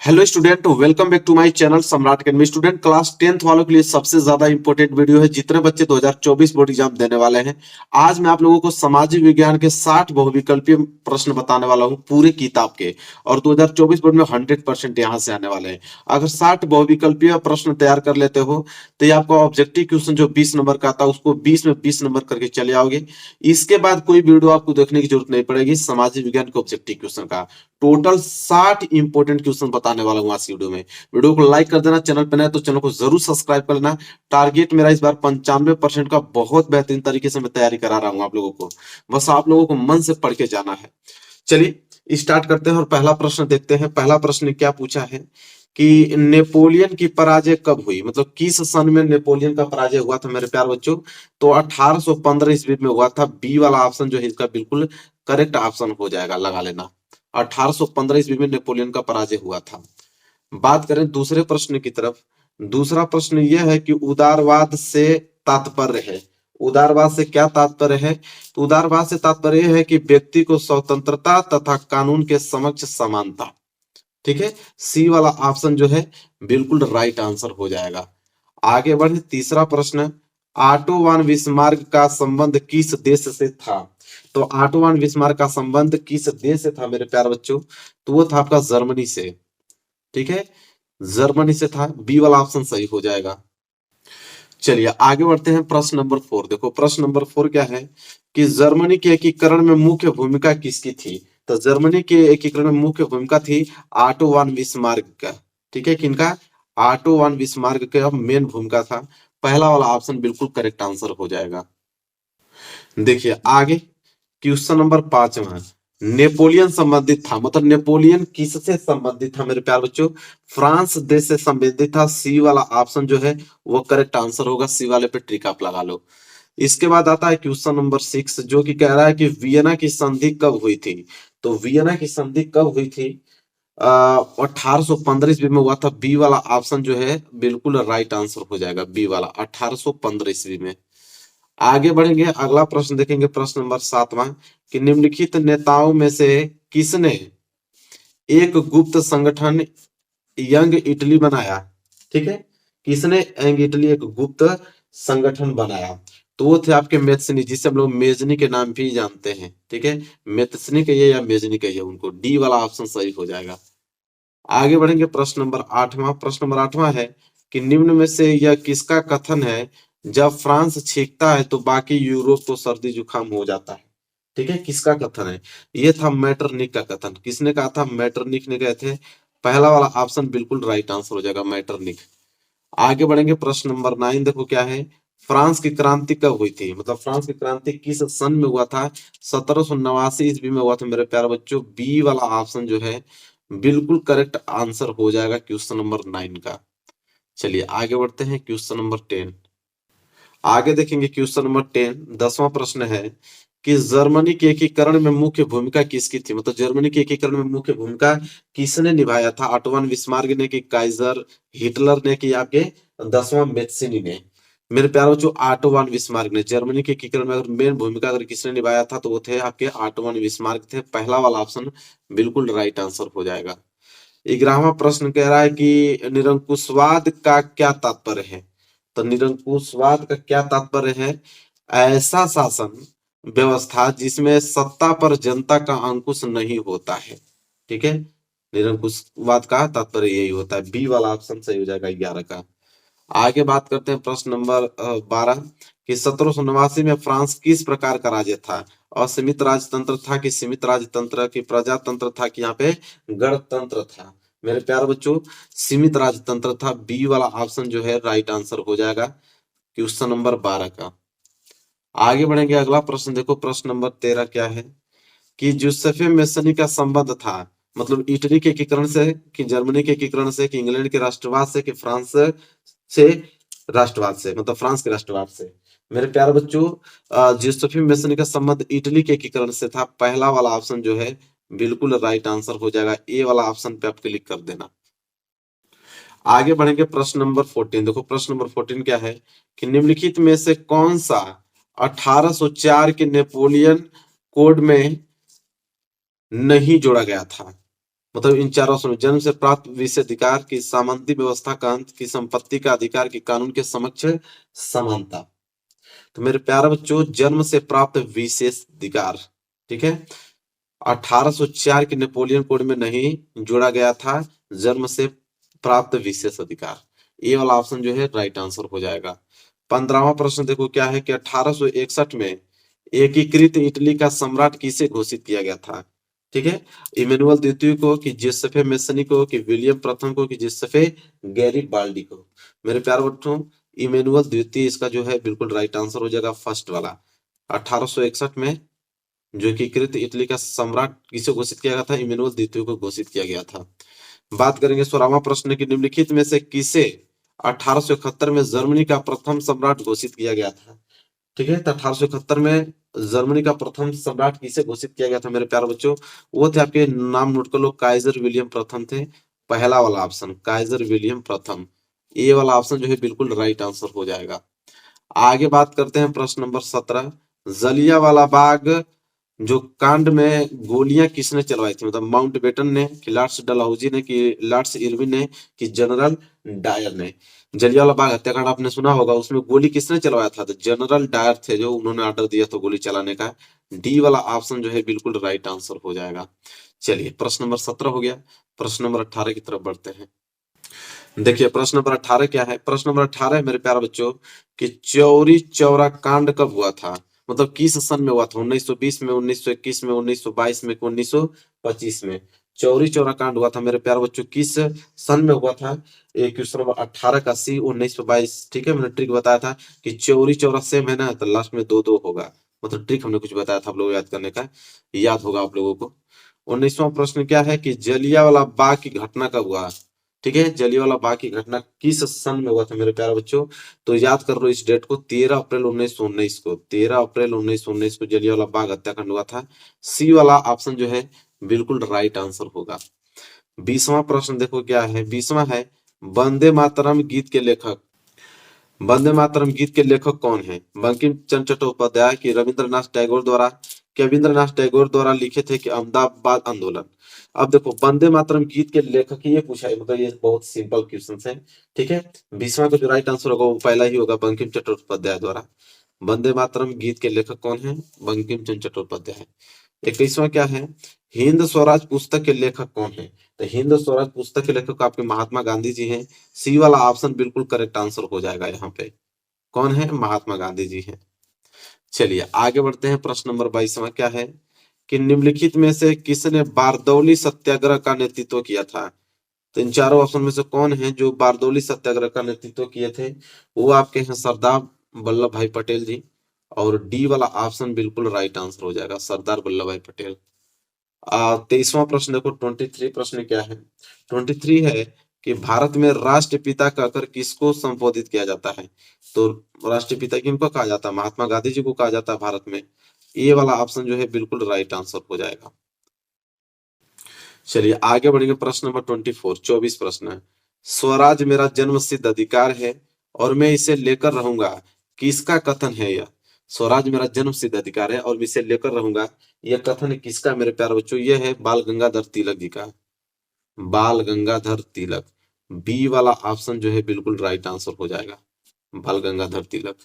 Hello student, welcome back to my channel Samrat academy. Student, class 10th वालों के लिए सबसे ज्यादा इंपॉर्टेंट वीडियो है। जितने बच्चे 2024 बोर्ड एग्जाम देने वाले हैं, आज मैं आप लोगों को सामाजिक विज्ञान के 60 बहुविकल्पीय प्रश्न बताने वाला हूं पूरे किताब के। और 2024 बोर्ड में 100% यहां से आने वाले हैं। अगर 60 बहुविकल्पीय प्रश्न तैयार कर लेते हो तो ये आपका ऑब्जेक्टिव क्वेश्चन जो 20 नंबर का आता है उसको 20 में 20 नंबर करके चले आओगे। इसके बाद कोई वीडियो आपको देखने की जरूरत नहीं पड़ेगी सामाजिक विज्ञान के ऑब्जेक्टिव क्वेश्चन का। टोटल 60 इंपोर्टेंट क्वेश्चन बताने वाला हूं आज की वीडियो में। वीडियो को लाइक कर देना, चैनल पे नए तो चैनल को जरूर सब्सक्राइब कर लेना। टारगेट मेरा इस बार 95% का बहुत बेहतरीन तरीके से मैं तैयारी करा रहा हूं आप लोगों को। बस आप लोगों को मन से पढ़ के जाना है। चलिए स्टार्ट करते हैं और पहला प्रश्न देखते हैं। पहला प्रश्न ने क्या पूछा है कि नेपोलियन की पराजय कब हुई, मतलब किस सन में नेपोलियन का पराजय हुआ था मेरे प्यार बच्चों। तो 1815 ईस्वी में हुआ था। बी वाला ऑप्शन जो है इसका बिल्कुल करेक्ट ऑप्शन हो जाएगा, लगा लेना। 1815 ईस्वी में नेपोलियन का पराजय हुआ था। बात करें दूसरे प्रश्न की तरफ। दूसरा प्रश्न यह है कि उदारवाद से तात्पर्य है। उदारवाद से क्या तात्पर्य है? तो उदारवाद से तात्पर्य यह है कि व्यक्ति को स्वतंत्रता तथा कानून के समक्ष समानता। ठीक है, सी वाला ऑप्शन जो है बिल्कुल राइट आंसर हो जाएगा। आगे बढ़े, तीसरा प्रश्न। ऑटो वन बिस्मार्क का संबंध किस देश से था? तो ऑटो वन बिस्मार्क का संबंध किस देश से था मेरे प्यारे बच्चों? तो वो था आपका जर्मनी से। ठीक है, जर्मनी से था। बी वाला ऑप्शन सही हो जाएगा। चलिए आगे बढ़ते हैं। प्रश्न नंबर 4 देखो। प्रश्न नंबर 4 क्या है कि जर्मनी के एकीकरण में मुख्य भूमिका किसकी थी? तो जर्मनी के एकीकरण में मुख्य भूमिका थी ऑटो वन बिस्मार्क का। ठीक है, किनका? ऑटो वन बिस्मार्क का मेन भूमिका था। पहला वाला ऑप्शन बिल्कुल करेक्ट आंसर हो जाएगा। देखिए आगे, क्वेश्चन नंबर 5वां। नेपोलियन संबंधित था, मतलब नेपोलियन किससे संबंधित था मेरे प्यार बच्चों? फ्रांस देश से संबंधित था। सी वाला ऑप्शन जो है वो करेक्ट आंसर होगा। सी वाले पे टिक आप लगा लो। इसके बाद आता है क्वेश्चन नंबर 6 जो कि कह रहा है कि वियना की संधि कब हुई थी? तो वियना की संधि कब हुई थी? 1815 ईस्वी में हुआ था। बी वाला ऑप्शन जो है बिल्कुल राइट आंसर हो जाएगा। बी वाला 1815 ईस्वी में। आगे बढ़ेंगे, अगला प्रश्न देखेंगे। प्रश्न नंबर 7वां कि निम्नलिखित नेताओं में से किसने एक गुप्त संगठन यंग इटली बनाया? ठीक है, किसने यंग इटली एक गुप्त संगठन बनाया? तो वो थे आपके मेथसनी, जिसे हम लोग मेजनी के नाम भी जानते हैं। ठीक है, मेथसनी कहिए या मेजनी कहिए उनको। डी वाला ऑप्शन सही हो जाएगा। आगे बढ़ेंगे, प्रश्न नंबर 8वां। प्रश्न नंबर 8वां है कि निम्न में से यह किसका कथन है जब फ्रांस छींकता है तो बाकी यूरोप को सर्दी जुकाम हो जाता है? ठीक है, किसका कथन है? ये था मैटरनिक का कथन। किसने कहा था? मैटरनिक ने कहे थे। पहला वाला ऑप्शन बिल्कुल राइट आंसर हो जाएगा, मैटरनिक। आगे बढ़ेंगे, प्रश्न नंबर 9 देखो क्या है। फ्रांस की क्रांति कब हुई थी, मतलब फ्रांस की क्रांति किस सन में हुआ था? 1789 ईस्वी में हुआ था मेरे प्यारे बच्चों। बी वाला ऑप्शन जो है बिल्कुल करेक्ट आंसर हो जाएगा क्वेश्चन नंबर 9 का। चलिए आगे बढ़ते हैं, क्वेश्चन नंबर 10। आगे देखेंगे क्वेश्चन नंबर 10, 10वां प्रश्न है कि जर्मनी के एकीकरण में मुख्य भूमिका किसकी थी? मतलब जर्मनी के एकीकरण में मुख्य भूमिका किसने निभाया था? ऑटो वन बिस्मार्क ने, कि काइजर हिटलर ने, कि आपके 10वां मेत्सिनी ने? मेरे प्यारे बच्चों, ऑटो वन बिस्मार्क ने। जर्मनी के एकीकरण में अगर मेन भूमिका अगर किसने निभाया था तो वो थे आपके ऑटो वन बिस्मार्क थे। पहला वाला ऑप्शन बिल्कुल राइट आंसर हो जाएगा। 11वां प्रश्न कह रहा है कि निरंकुशवाद का क्या तात्पर्य है? तो निरंकुशवाद का क्या तात्पर्य है? ऐसा शासन व्यवस्था जिसमें सत्ता पर जनता का अंकुश नहीं होता है। ठीक है, निरंकुशवाद का तात्पर्य यही होता है। बी वाला ऑप्शन सही हो जाएगा 11 का। आगे बात करते हैं प्रश्न नंबर 12 कि 1789 में फ्रांस किस प्रकार का राज्य था? असीमित राजतंत्र था, कि सीमित राजतंत्र, की प्रजातंत्र था, कि यहाँ पे गणतंत्र था? मेरे प्यारे बच्चों, सीमित राजतंत्र था। बी वाला ऑप्शन जो है राइट आंसर हो जाएगा क्वेश्चन नंबर 12 का। आगे बढ़ेंगे, अगला प्रश्न देखो। प्रश्न नंबर 13 क्या है कि जूसेफे मेसनी का संबंध था, मतलब इटली के एकीकरण से, कि जर्मनी के एकीकरण से, कि इंग्लैंड के राष्ट्रवाद से, कि फ्रांस से राष्ट्रवाद से, मतलब फ्रांस के राष्ट्रवाद से? मेरे प्यारे बच्चों, जोसेफी मेसनी का संबंध इटली के एकीकरण से था। पहला वाला ऑप्शन जो है बिल्कुल राइट आंसर हो जाएगा। ए वाला ऑप्शन पे आप क्लिक कर देना। आगे बढ़ेंगे, प्रश्न नंबर 14 देखो। प्रश्न नंबर 14 क्या है कि निम्नलिखित में से कौन सा 1804 के नेपोलियन कोड में नहीं जोड़ा गया था? मतलब इन चारों ऑप्शन में जन्म से प्राप्त विशेषाधिकार की सामंती व्यवस्था का अंत की संपत्ति का अधिकार की कानून के समक्ष समानता। तो मेरे प्यारे बच्चों, जन्म से प्राप्त विशेष अधिकार, ठीक है, 1804 के नेपोलियन कोड में नहीं जोड़ा गया था जन्म से प्राप्त विशेष अधिकार। ये वाला ऑप्शन जो है राइट आंसर हो जाएगा। 15वां प्रश्न देखो क्या है कि 1861 में एकीकृत इटली का सम्राट किसे घोषित किया गया था। ठीक है, इमेनुअल द्वितीय को, कि जिउसेppe मैसनी को, कि विलियम प्रथम को, कि जिउसेppe गैरिबाल्डी को। मेरे प्यारे बच्चों, इमेनुअल द्वितीय इसका जो है बिल्कुल राइट आंसर हो जाएगा, फर्स्ट वाला। 1861 में जो एकीकृत इटली का सम्राट किसे घोषित किया गया था, इमेनुअल द्वितीय को घोषित किया गया था। बात करेंगे 16वां प्रश्न की, निम्नलिखित में से किसे 1871 में जर्मनी का प्रथम सम्राट घोषित किया गया था। ठीक है, तो 1871 में जर्मनी का प्रथम सम्राट किसे घोषित किया गया था मेरे प्यारे बच्चों, वो थे, आपके नाम नोट कर लो, काइजर विलियम प्रथम थे। पहला वाला ऑप्शन काइजर विलियम प्रथम, ये वाला ऑप्शन जो है बिल्कुल राइट आंसर हो जाएगा। आगे बात करते हैं प्रश्न नंबर 17, जलियांवाला बाग जो कांड में गोलियां किसने चलवाई थी, मतलब माउंटबेटन ने, कि लॉर्ड्स डलहौजी ने, कि लॉर्ड्स इरविन ने, कि जनरल डायर ने। जलियांवाला बाग हत्याकांड आपने सुना होगा, उसमें गोली किसने चलवाया था, तो जनरल डायर थे, जो उन्होंने ऑर्डर दिया था गोली चलाने का। डी वाला ऑप्शन जो है बिल्कुल राइट आंसर हो जाएगा। चलिए, प्रश्न नंबर 17 हो गया। प्रश्न नंबर 18 की तरफ बढ़ते हैं। देखिए प्रश्न नंबर 18 क्या है, प्रश्न नंबर 18 है मेरे प्यारे बच्चों, कि चौरी चौरा कांड कब हुआ था, मतलब किस सन में हुआ था, 1920 में, 1921 में, 1922 में, 1925 में। चौरी चौरा कांड हुआ था मेरे प्यारे बच्चों, किस सन में हुआ था। एक क्वेश्चन नंबर 18 का सी 1922। ठीक है, मैंने ट्रिक बताया था कि चौरी चौरा सेम है ना, तो लास्ट में दो दो होगा, मतलब ट्रिक हमने कुछ बताया था आप लोगों को याद करने का, याद होगा आप लोगों को। 19वां प्रश्न क्या है कि जलियांवाला बाग की घटना कब हुआ। ठीक है, जलियांवाला बाग की घटना किस सन में हुआ था मेरे प्यारे बच्चों, तो याद कर लो इस डेट को, 13 अप्रैल 1919 को, 13 अप्रैल 1919 को जलियांवाला बाग हत्याकांड हुआ था। सी वाला ऑप्शन जो है बिल्कुल राइट आंसर होगा। 20वां प्रश्न देखो क्या है, 20वां है, वंदे मातरम गीत के लेखक, वंदे मातरम गीत के लेखक कौन है, बंकिम चंद्र चट्टोपाध्याय, की रविंद्रनाथ टैगोर द्वारा, कि रविंद्रनाथ टैगोर द्वारा लिखे थे, कि अहमदाबाद आंदोलन। अब देखो वंदे मातरम गीत के लेखक ये पूछा है, मतलब ये बहुत सिंपल क्वेश्चन है। ठीक है, 20वां का जो राइट आंसर होगा वो पहला ही होगा, बंकिम चट्टोपाध्याय द्वारा। वंदे मातरम गीत के लेखक कौन है, बंकिम चंद्र चट्टोपाध्याय। 21वां क्या है, हिंद स्वराज पुस्तक के लेखक कौन है, तो हिंद स्वराज पुस्तक के लेखक आपके महात्मा गांधी जी हैं। सी वाला ऑप्शन बिल्कुल करेक्ट आंसर हो जाएगा यहाँ पे, कौन है, महात्मा गांधी जी हैं। चलिए आगे बढ़ते हैं, प्रश्न नंबर 22वां क्या है, कि निम्नलिखित में से किसने बारदौली सत्याग्रह का नेतृत्व किया था। तो इन चारों ऑप्शन में से कौन है जो बारदौली सत्याग्रह का नेतृत्व किए थे, वो आपके हैं सरदार वल्लभ भाई पटेल जी। और डी वाला ऑप्शन बिल्कुल राइट आंसर हो जाएगा, सरदार वल्लभ भाई पटेल। 23वां प्रश्न देखो, 23 प्रश्न क्या है, 23 है कि भारत में राष्ट्रपिता कहकर किसको संबोधित किया जाता है। तो राष्ट्रपिता किनको कहा जाता है, महात्मा गांधी जी को कहा जाता है भारत में। ये वाला ऑप्शन जो है बिल्कुल राइट आंसर हो जाएगा। चलिए आगे बढ़ेंगे, प्रश्न नंबर 24, 24 प्रश्न है, स्वराज मेरा जन्म सिद्ध अधिकार है और मैं इसे लेकर रहूंगा, किसका कथन है यह। स्वराज मेरा जन्म सिद्ध अधिकार है और मैं इसे लेकर रहूंगा, यह कथन किसका मेरे प्यारे बच्चों, यह है बाल गंगाधर तिलक जी का, बाल गंगाधर तिलक। बी वाला ऑप्शन जो है बिल्कुल राइट आंसर हो जाएगा, बाल गंगाधर तिलक।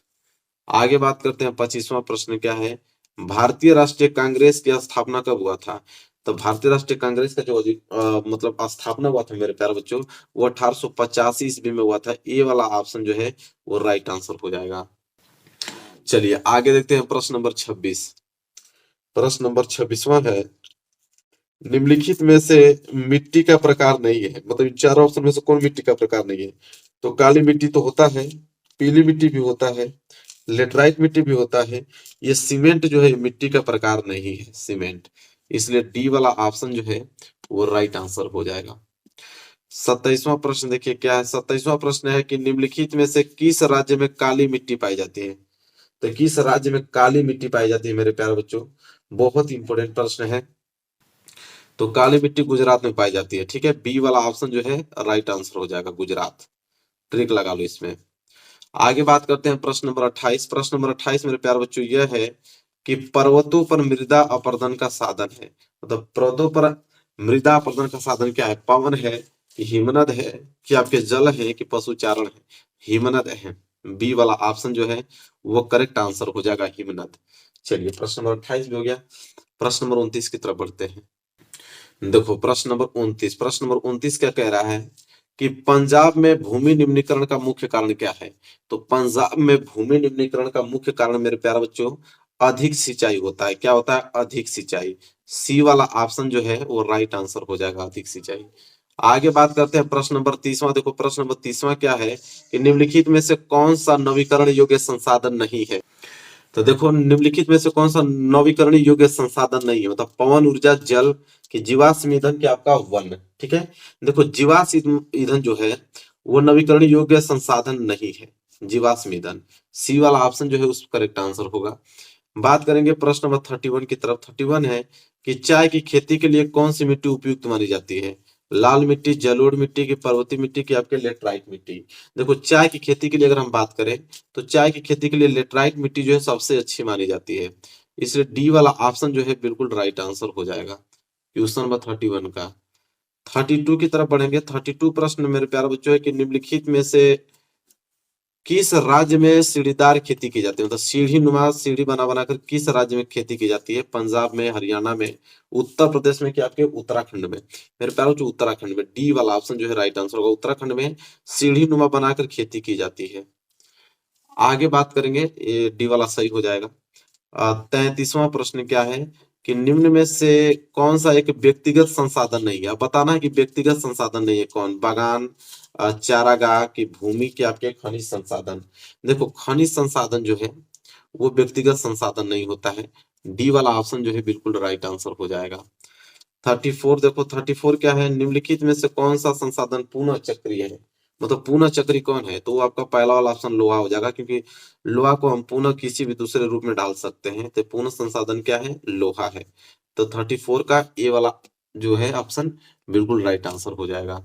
आगे बात करते हैं, 25वां प्रश्न क्या है, भारतीय राष्ट्रीय कांग्रेस की स्थापना कब हुआ था। तो भारतीय राष्ट्रीय कांग्रेस का जो मतलब स्थापना हुआ था मेरे प्यारे बच्चों, वो 1885 ईस्वी में हुआ था। ए वाला ऑप्शन जो है वो राइट आंसर हो जाएगा। चलिए आगे देखते हैं, प्रश्न नंबर 26, प्रश्न नंबर 26वां है, निम्नलिखित में से मिट्टी का प्रकार नहीं है, मतलब इन चार ऑप्शन में से कौन मिट्टी का प्रकार नहीं है। तो काली मिट्टी तो होता है, पीली मिट्टी भी होता है, लेटराइट मिट्टी भी होता है, ये सीमेंट जो है मिट्टी का प्रकार नहीं है, सीमेंट। इसलिए डी वाला ऑप्शन जो है वो राइट आंसर हो जाएगा। 27वां प्रश्न देखिए क्या है, 27वां प्रश्न है कि निम्नलिखित में से किस राज्य में काली मिट्टी पाई जाती है। तो किस राज्य में काली मिट्टी पाई जाती है मेरे प्यारे बच्चों, बहुत इंपॉर्टेंट प्रश्न है। तो काली मिट्टी गुजरात में पाई जाती है। ठीक है, बी वाला ऑप्शन जो है राइट आंसर हो जाएगा, गुजरात। ट्रिक लगा लो इसमें। आगे बात करते हैं, प्रश्न नंबर 28, प्रश्न नंबर 28 मेरे प्यारे बच्चों यह है कि पर्वतों पर मृदा अपरदन का साधन है, मतलब पर्वतों पर मृदा अपरदन का साधन क्या है? पवन है कि हिमनद है कि आपके जल है कि पशुचारण है? हिमनद है। बी वाला ऑप्शन जो है वो करेक्ट आंसर हो जाएगा, हिमनद। चलिए प्रश्न नंबर 28 भी हो गया। प्रश्न नंबर 29 की तरफ बढ़ते हैं। देखो प्रश्न नंबर 29, प्रश्न नंबर 29 क्या कह रहा है कि पंजाब में भूमि निम्नीकरण का मुख्य कारण क्या है? तो पंजाब में भूमि निम्नीकरण का मुख्य कारण मेरे प्यारे बच्चों अधिक सिंचाई होता है। क्या होता है? अधिक सिंचाई। सी वाला ऑप्शन जो है वो राइट आंसर हो जाएगा, अधिक सिंचाई। आगे बात करते हैं प्रश्न नंबर 30वां। देखो प्रश्न नंबर 30वां क्या है कि निम्नलिखित में से कौन सा नवीकरण योग्य संसाधन नहीं है? तो देखो निम्नलिखित में से कौन सा नवीकरणीय योग्य संसाधन नहीं है? मतलब पवन ऊर्जा, जल की जीवाश्म ईंधन की आपका वन। ठीक है, देखो जीवाश्म ईंधन जो है वो नवीकरणीय योग्य संसाधन नहीं है, जीवाश्म ईंधन। सी वाला ऑप्शन जो है उस करेक्ट आंसर होगा। बात करेंगे प्रश्न नंबर 31 की तरफ। 31 है कि चाय की खेती के लिए कौन सी मिट्टी उपयुक्त मानी जाती है? लाल मिट्टी, जलोढ़ मिट्टी की, पर्वतीय मिट्टी की, आपके लेटराइट मिट्टी? देखो चाय की खेती के लिए अगर हम बात करें तो चाय की खेती के लिए लेटराइट मिट्टी जो है सबसे अच्छी मानी जाती है। इसलिए डी वाला ऑप्शन जो है बिल्कुल राइट आंसर हो जाएगा क्वेश्चन नंबर 31 का। 32 की तरफ बढ़ेंगे। 32 प्रश्न मेरे प्यारे बच्चों है कि निम्नलिखित में से किस राज्य में सीढ़ीदार खेती की जाती है? मतलब सीढ़ी नुमा, सीढ़ी बना बनाकर किस राज्य में खेती की जाती है? पंजाब में, हरियाणा में, उत्तर प्रदेश में, क्या आपके उत्तराखंड में? मेरे प्यारों जो उत्तराखंड में, डी वाला ऑप्शन जो है राइट आंसर होगा। उत्तराखंड में सीढ़ी नुमा बनाकर खेती की जाती है। आगे बात करेंगे, ये डी वाला सही हो जाएगा। 33वां प्रश्न क्या है कि निम्न में से कौन सा एक व्यक्तिगत संसाधन नहीं है? अब बताना है कि व्यक्तिगत संसाधन नहीं है कौन? बागान, चारागाह की, भूमि के, आपके खनिज संसाधन? देखो खनिज संसाधन जो है वो व्यक्तिगत संसाधन नहीं होता है। डी वाला ऑप्शन जो है बिल्कुल राइट आंसर हो जाएगा। 34 देखो, 34 क्या है? निम्नलिखित में से कौन सा संसाधन पुनः चक्रीय है? मतलब पुनः चक्री कौन है? तो वो आपका पहला वाला ऑप्शन लोहा हो जाएगा, क्योंकि लोहा को हम पुनः किसी भी दूसरे रूप में डाल सकते हैं। तो पुनः संसाधन क्या है? लोहा है। तो 34 का ए वाला जो है ऑप्शन बिल्कुल राइट आंसर हो जाएगा।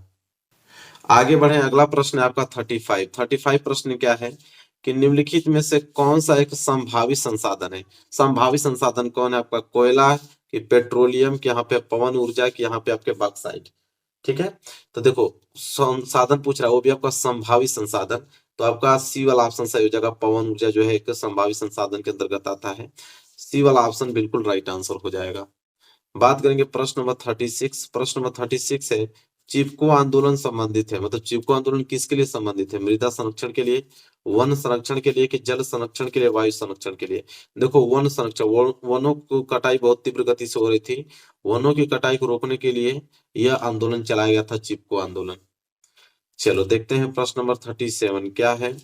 आगे बढ़े, अगला प्रश्न है आपका 35। 35 प्रश्न क्या है कि निम्नलिखित में से कौन सा एक संभावित संसाधन है? संभावित संसाधन कौन है? आपका कोयला कि पेट्रोलियम कि यहाँ पे पवन ऊर्जा कि यहाँ पे आपके बॉक्साइट? ठीक है, तो देखो संसाधन पूछ रहा है वो भी आपका संभावित संसाधन। तो आपका सी वाला ऑप्शन सही हो जाएगा। पवन ऊर्जा जो है एक संभावित संसाधन के अंतर्गत आता है। सी वाला ऑप्शन बिल्कुल राइट आंसर हो जाएगा। बात करेंगे प्रश्न नंबर 36। प्रश्न नंबर 36 है चिपको आंदोलन संबंधित है। मतलब चिपको आंदोलन किसके लिए संबंधित है? मृदा संरक्षण के लिए, वन संरक्षण के लिए कि जल संरक्षण के लिए, वायु संरक्षण के लिए? देखो वन संरक्षण, वनों की कटाई बहुत तीव्र गति से हो रही थी। वनों की कटाई को रोकने के लिए यह आंदोलन चलाया गया था, चिपको आंदोलन। चलो देखते हैं प्रश्न नंबर 37 क्या है।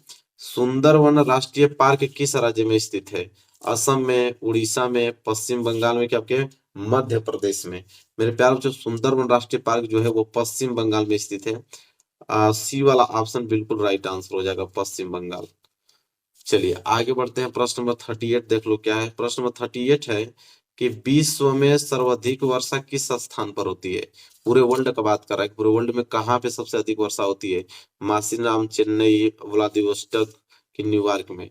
सुंदरवन राष्ट्रीय पार्क किस राज्य में स्थित है? असम में, उड़ीसा में, पश्चिम बंगाल में, क्या आपके मध्य प्रदेश में? मेरे प्यारे बच्चों सुंदरवन राष्ट्रीय पार्क जो है वो पश्चिम बंगाल में स्थित है। सी वाला ऑप्शन बिल्कुल राइट आंसर हो जाएगा, पश्चिम बंगाल। चलिए आगे बढ़ते हैं। प्रश्न नंबर 38 देख लो क्या है। प्रश्न नंबर 38 है कि विश्व में सर्वाधिक वर्षा किस स्थान पर होती है? पूरे वर्ल्ड का बात कर रहा है, पूरे वर्ल्ड में कहाँ पे सबसे अधिक वर्षा होती है? मासिनाम, चेन्नई, व्लादिवोस्टोक कि न्यूयॉर्क में?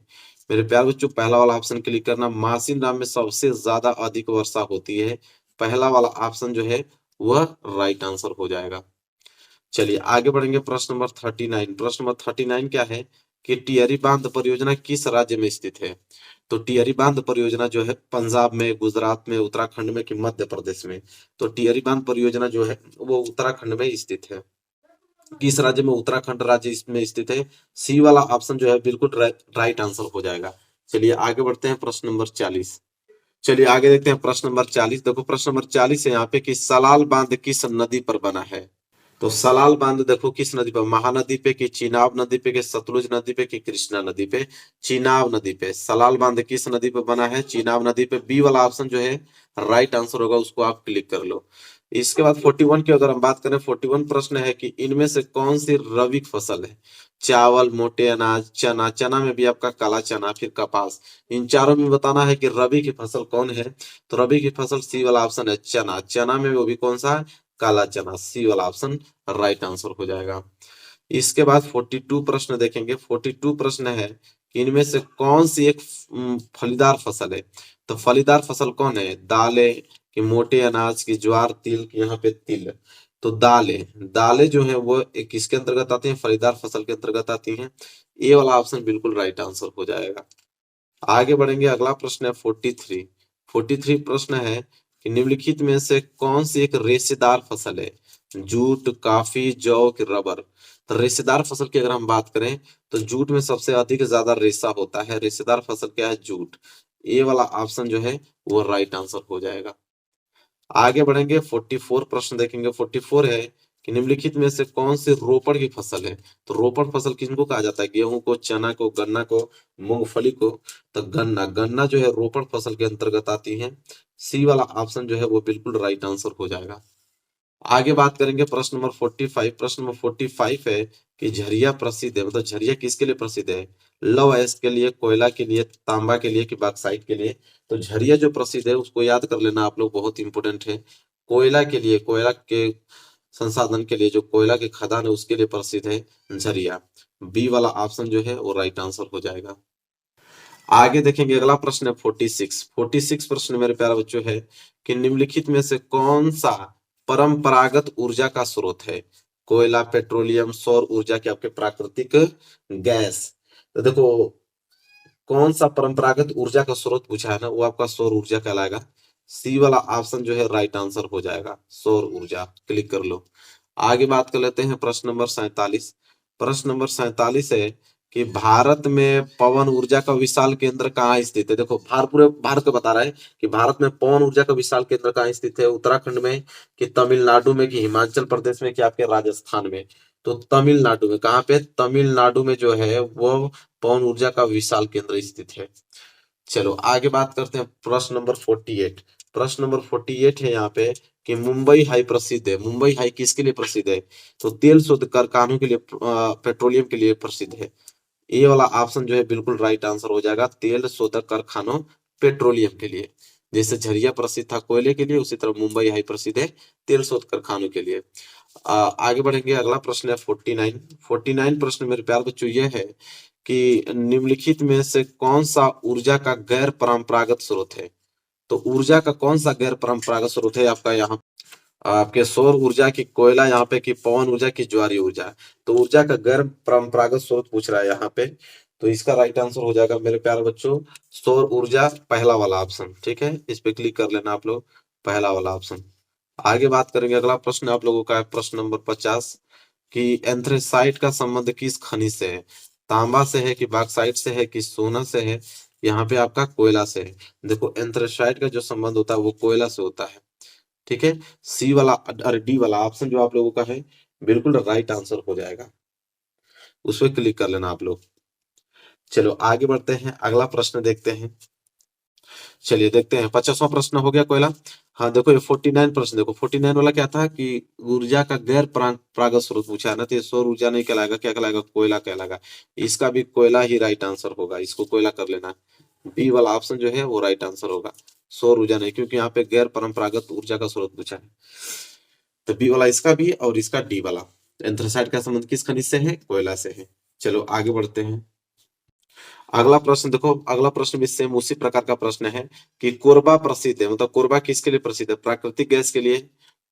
मेरे प्यारे बच्चों पहला वाला ऑप्शन क्लिक करना। मासिनाम में सबसे ज्यादा अधिक वर्षा होती है। पहला वाला ऑप्शन जो है वह राइट आंसर हो जाएगा। चलिए आगे बढ़ेंगे। प्रश्न नंबर 39। प्रश्न नंबर 39 क्या है कि टिहरी बांध परियोजना किस राज्य में स्थित है? तो टिहरी बांध परियोजना जो है पंजाब में, गुजरात में, उत्तराखंड में कि मध्य प्रदेश में? तो टिहरी बांध परियोजना जो है वो उत्तराखंड में स्थित है। किस राज्य में? उत्तराखंड राज्य इसमें स्थित है। सी वाला ऑप्शन जो है बिल्कुल राइट आंसर हो जाएगा। चलिए आगे बढ़ते हैं प्रश्न नंबर 40। चलिए आगे देखते हैं प्रश्न नंबर 40। देखो प्रश्न नंबर 40 है यहाँ पे कि सलाल बांध किस नदी पर बना है? तो सलाल बांध देखो किस नदी पर? महानदी पे कि चिनाब नदी पे कि सतलुज नदी पे कि कृष्णा नदी पे? चिनाब नदी पे। सलाल बांध किस नदी पे बना है? चिनाब नदी पे। बी वाला ऑप्शन जो है राइट आंसर होगा, उसको आप क्लिक कर लो। इसके बाद 41 की अगर हम बात करें, 41 प्रश्न है कि इनमें से कौन सी रबी फसल है? चावल, मोटे अनाज, चना, चना में भी आपका काला चना, फिर कपास। इन चारों में बताना है कि रबी की फसल कौन है। तो रबी की फसल सी वाला ऑप्शन है चना। चना में वो भी कौन सा है? काला चना। सी वाला ऑप्शन राइट आंसर हो जाएगा। इसके बाद 42 प्रश्न देखेंगे। 42 प्रश्न है कि इनमें से कौन सी एक फलीदार फसल है। तो फलीदार फसल कौन है? दालें, कि मोटे अनाज की, ज्वार, तिल, की यहाँ पे तिल। तो दालें, दालें जो है वो एक किसके अंतर्गत आती हैं? फलीदार फसल के अंतर्गत आती हैं। ये वाला ऑप्शन बिल्कुल राइट आंसर हो जाएगा। आगे बढ़ेंगे, अगला प्रश्न है 43। 43 प्रश्न है कि निम्नलिखित में से कौन सी एक रेशेदार फसल है? जूट, कॉफी, जौ कि रबर। तो रेशेदार फसल की अगर हम बात करें तो जूट में सबसे अधिक ज्यादा रेशा होता है। रेशेदार फसल क्या है? जूट। ये वाला ऑप्शन जो है वो राइट आंसर हो जाएगा। आगे बढ़ेंगे, 44 प्रश्न देखेंगे। 44 है कि निम्नलिखित में से कौन सी रोपड़ की फसल है? तो रोपड़ फसल किनको कहा जाता है? गेहूं को, चना को, गन्ना को, मूंगफली को। तो गन्ना, गन्ना जो है रोपड़ फसल के अंतर्गत आती है। सी वाला ऑप्शन जो है वो बिल्कुल राइट आंसर हो जाएगा। आगे बात करेंगे प्रश्न नंबर 45। प्रश्न नंबर 45 है कि झरिया प्रसिद्ध है, मतलब झरिया किसके लिए प्रसिद्ध है? लौह अयस्क के लिए, कोयला के लिए, तांबा के लिए, कि बॉक्साइट के लिए। तो झरिया जो प्रसिद्ध है उसको याद कर लेना आप लोग, बहुत इंपॉर्टेंट है। कोयला के लिए, कोयला के संसाधन के लिए, जो कोयला के खदान है उसके लिए प्रसिद्ध है झरिया। बी वाला ऑप्शन जो है वो राइट आंसर हो जाएगा। आगे देखेंगे, अगला प्रश्न है 46। 46 प्रश्न मेरे प्यारे बच्चों है कि निम्नलिखित में से कौन सा परंपरागत ऊर्जा का स्रोत है? कोयला, पेट्रोलियम, सौर ऊर्जा, की आपके प्राकृतिक गैस। तो देखो, कौन सा परंपरागत ऊर्जा का स्रोत पूछा है ना, वो आपका सौर ऊर्जा कहलाएगा। सी वाला ऑप्शन जो है राइट आंसर हो जाएगा, सौर ऊर्जा। क्लिक कर लो। आगे बात कर लेते हैं प्रश्न नंबर 47। प्रश्न नंबर 47 है कि भारत में पवन ऊर्जा का विशाल केंद्र कहाँ स्थित है? देखो, पूरे भारत को बता रहा है कि भारत में पवन ऊर्जा का विशाल केंद्र कहाँ स्थित है। उत्तराखंड में, कि तमिलनाडु में, कि हिमाचल प्रदेश में, कि आपके राजस्थान में। तो तमिलनाडु में। कहाँ पे? तमिलनाडु में जो है वो पवन ऊर्जा का विशाल केंद्र स्थित है। चलो आगे बात करते हैं प्रश्न नंबर 48। प्रश्न नंबर 48 है यहाँ पे कि मुंबई हाई प्रसिद्ध है। मुंबई हाई किसके लिए प्रसिद्ध है? तो तेल शोध कारखानों के लिए, पेट्रोलियम के लिए प्रसिद्ध है। ये वाला ऑप्शन जो है बिल्कुल राइट आंसर हो जाएगा, तेल शोधक कारखानों, पेट्रोलियम के लिए। जैसे झरिया प्रसिद्ध था कोयले के लिए, उसी तरह मुंबई हाई प्रसिद्ध है तेल शोध कारखानों के लिए। आगे बढ़ेंगे, अगला प्रश्न है 49। 49 प्रश्न मेरे प्यार बच्चों ये है कि निम्नलिखित में से कौन सा ऊर्जा का गैर परंपरागत स्रोत है? तो ऊर्जा का कौन सा गैर परंपरागत स्रोत है आपका? यहाँ आपके सौर ऊर्जा, की कोयला, यहाँ पे की पवन ऊर्जा, की ज्वारीय ऊर्जा। तो ऊर्जा का गैर परंपरागत स्रोत पूछ रहा है यहाँ पे। तो इसका राइट आंसर हो जाएगा मेरे प्यारे बच्चों सौर ऊर्जा, पहला वाला ऑप्शन। ठीक है, इस पे क्लिक कर लेना आप लोग, पहला वाला ऑप्शन। आगे बात करेंगे, अगला प्रश्न आप लोगों का है प्रश्न नंबर 50 कि एंथ्रेसाइट का संबंध किस खनिज से है? तांबा से है, कि बॉक्साइट से है, कि सोना से है, यहाँ पे आपका कोयला से है। देखो, एंथ्रेसाइट का जो संबंध होता है वो कोयला से होता है। ठीक है, सी वाला और डी वाला ऑप्शन जो आप लोगों का है बिल्कुल राइट आंसर हो जाएगा, उस पर क्लिक कर लेना आप लोग। चलो आगे बढ़ते हैं, अगला प्रश्न देखते हैं। चलिए देखते हैं, 50वां प्रश्न हो गया कोयला। हाँ देखो, ये 49 प्रश्न देखो, 49 वाला क्या था कि ऊर्जा का गैर परंपरागत स्रोत पूछा है ना, तो ये सौर ऊर्जा नहीं कहलाएगा, क्या कहलाएगा? कोयला कहलाएगा। इसका भी कोयला ही राइट आंसर होगा, इसको कोयला कर लेना। बी वाला ऑप्शन जो है वो राइट आंसर होगा, सौर ऊर्जा नहीं, क्योंकि यहाँ पे गैर परंपरागत ऊर्जा का स्रोत पूछा है। तो बी वाला इसका भी, और इसका डी वाला। एंथ्रेसाइट का संबंध किस खनिज से है? कोयला से है। चलो आगे बढ़ते हैं। अगला प्रश्न देखो, अगला प्रश्न भी सेम उसी प्रकार का प्रश्न है कि कोरबा प्रसिद्ध है, मतलब कोरबा किसके लिए प्रसिद्ध है? प्राकृतिक गैस के लिए,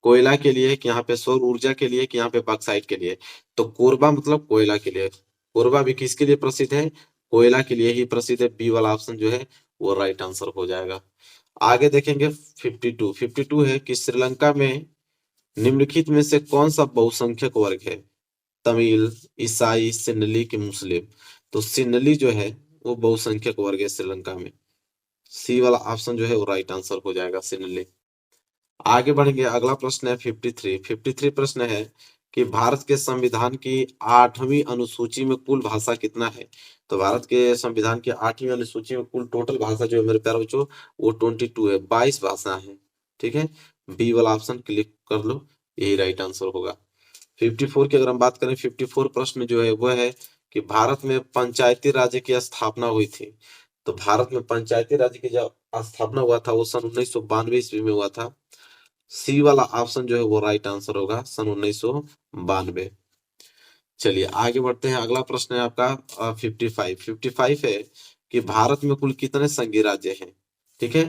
कोयला के लिए, कि यहाँ पे सौर ऊर्जा के लिए, कि यहाँ पे बॉक्साइट के लिए। तो कोरबा मतलब कोयला के लिए। कोरबा भी किसके लिए प्रसिद्ध है? कोयला के लिए ही प्रसिद्ध है। बी वाला ऑप्शन जो है वो राइट आंसर हो जाएगा। आगे देखेंगे 52। 52 है कि श्रीलंका में निम्नलिखित में से कौन सा बहुसंख्यक वर्ग है? तमिल, ईसाई, सिन्नली, की मुस्लिम। तो सिन्नली जो है वो बहुसंख्यक वर्ग है श्रीलंका में। सी वाला ऑप्शन जो है वो राइट आंसर हो जाएगा, सिन्नली। आगे बढ़ेंगे, अगला प्रश्न है 53। 53 प्रश्न है कि भारत के संविधान की 8वीं अनुसूची में कुल भाषा कितना है? तो भारत के संविधान की 8वीं अनुसूची में कुल टोटल भाषा जो है मेरे प्यारे बच्चों वो 22 है, 22 भाषा है। ठीक है, बी वाला ऑप्शन क्लिक कर लो, यही राइट आंसर होगा। 54 की अगर हम बात करें, 54 प्रश्न जो है वह है कि भारत में पंचायती राज्य की स्थापना हुई थी। तो भारत में पंचायती राज्य की जो स्थापना हुआ था वो सन 1992 ईस्वी में हुआ था। सी वाला ऑप्शन जो है वो राइट आंसर होगा, सन 1992। चलिए आगे बढ़ते हैं। अगला प्रश्न है आपका 55 है कि भारत में कुल कितने संघीय राज्य हैं। ठीक है,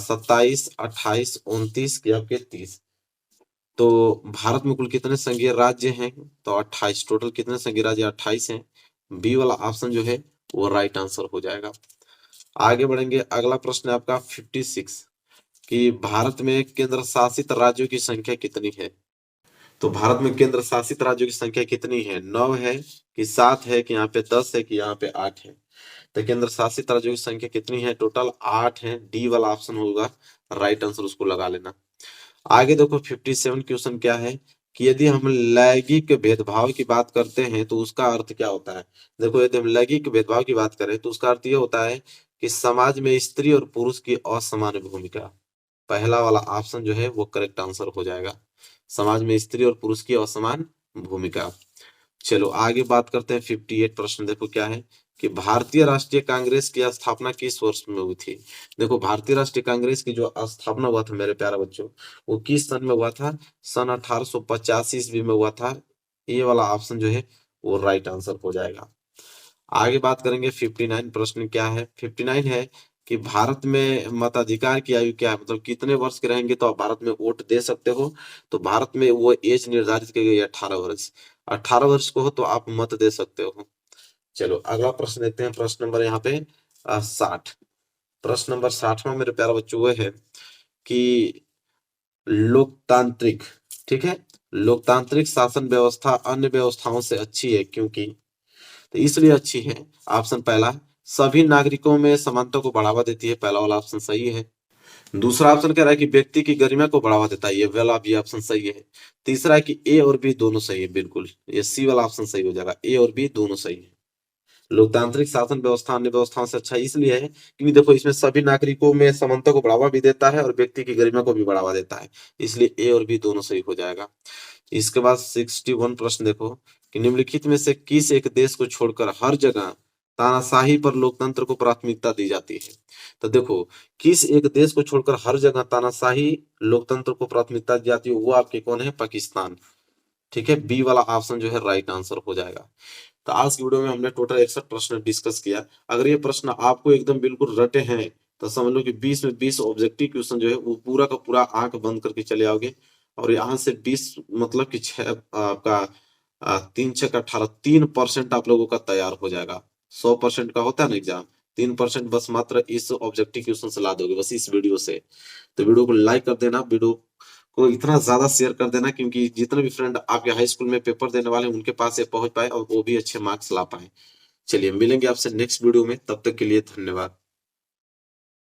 27, 28, 29 या फिर 30। तो भारत में कुल कितने संघीय राज्य हैं, तो 28। टोटल कितने संघीय राज्य, 28 हैं। बी वाला ऑप्शन जो है वो राइट आंसर हो जाएगा। आगे बढ़ेंगे। अगला प्रश्न है आपका 56 कि भारत में केंद्र शासित राज्यों की संख्या कितनी है। तो भारत में केंद्र शासित राज्यों की संख्या कितनी है, 9 है कि 7 है कि यहाँ पे 10 है कि यहाँ पे 8 है। तो केंद्र शासित राज्यों की संख्या कितनी है, टोटल 8 है। डी वाला ऑप्शन होगा राइट आंसर, उसको लगा लेना। आगे देखो 57 क्वेश्चन क्या है कि यदि हम लैंगिक भेदभाव की बात करते हैं तो उसका अर्थ क्या होता है। देखो यदि हम लैंगिक भेदभाव की बात करें तो उसका अर्थ ये होता है कि समाज में स्त्री और पुरुष की असमान भूमिका। पहला वाला ऑप्शन जो है वो करेक्ट आंसर हो जाएगा, समाज में स्त्री और पुरुष की असमान भूमिका। चलो आगे बात करते हैं 58 प्रश्न। देखो क्या है कि भारतीय राष्ट्रीय कांग्रेस की स्थापना किस वर्ष में हुई थी। देखो भारतीय राष्ट्रीय कांग्रेस की जो स्थापना हुआ था मेरे प्यारे बच्चों, वो किस सन में हुआ था, सन 1885 ईस्वी में हुआ था। ये वाला ऑप्शन जो है वो राइट आंसर हो जाएगा। आगे बात करेंगे 59 प्रश्न क्या है। 59 है कि भारत में मताधिकार की आयु क्या है, मतलब कितने वर्ष के रहेंगे तो आप भारत में वोट दे सकते हो। तो भारत में वो एज निर्धारित की गई है 18 वर्ष। 18 वर्ष को हो तो आप मत दे सकते हो। चलो अगला प्रश्न देखते हैं। प्रश्न नंबर यहाँ पे 60। प्रश्न नंबर 60वां मेरे प्यारे बच्चों वो है कि लोकतांत्रिक, ठीक है, लोकतांत्रिक शासन व्यवस्था अन्य व्यवस्थाओं से अच्छी है क्योंकि, तो इसलिए अच्छी है। ऑप्शन पहला, सभी नागरिकों में समानता को बढ़ावा देती है। पहला वाला ऑप्शन सही है। दूसरा ऑप्शन कह रहा है कि व्यक्ति की गरिमा को बढ़ावा देता है। ये वाला भी ऑप्शन सही है। तीसरा है कि ए और बी दोनों सही है। बिल्कुल ये सी वाला ऑप्शन सही हो जाएगा, ए और बी दोनों सही है। लोकतांत्रिक शासन व्यवस्था अन्य व्यवस्थाओं से अच्छा इसलिए है क्योंकि देखो इसमें सभी नागरिकों में समानता को बढ़ावा भी देता है और व्यक्ति की गरिमा को भी बढ़ावा देता है, इसलिए ए और बी दोनों सही हो जाएगा। इसके बाद 61 प्रश्न देखो कि निम्नलिखित में से किस एक देश को छोड़कर हर जगह तानाशाही पर लोकतंत्र को प्राथमिकता दी जाती है। तो देखो किस एक देश को छोड़कर हर जगह तानाशाही लोकतंत्र को प्राथमिकता दी जाती है, वो आपके कौन है, पाकिस्तान। ठीक है, बी वाला ऑप्शन जो है राइट आंसर हो जाएगा। तो आज की वीडियो में हमने टोटल 61 प्रश्न डिस्कस किया। अगर ये प्रश्न आपको एकदम बिल्कुल रटे हैं तो समझ लो कि 20 में 20 ऑब्जेक्टिव क्वेश्चन जो है वो पूरा का पूरा आंख बंद करके चले आओगे। और यहाँ से 20 मतलब कि छह आपका 3 6 18 3% आप लोगों का तैयार हो जाएगा। 100% का होता है ना एग्जाम, 3% बस मात्र इस ऑब्जेक्टिव क्वेश्चन से ला दोगे बस इस वीडियो से। तो वीडियो को लाइक कर देना, वीडियो को इतना ज्यादा शेयर कर देना क्योंकि जितने भी फ्रेंड आपके हाई स्कूल में पेपर देने वाले हैं उनके पास ये पहुंच पाए और वो भी अच्छे मार्क्स ला पाए। चलिए मिलेंगे आपसे नेक्स्ट वीडियो में, तब तक के लिए धन्यवाद।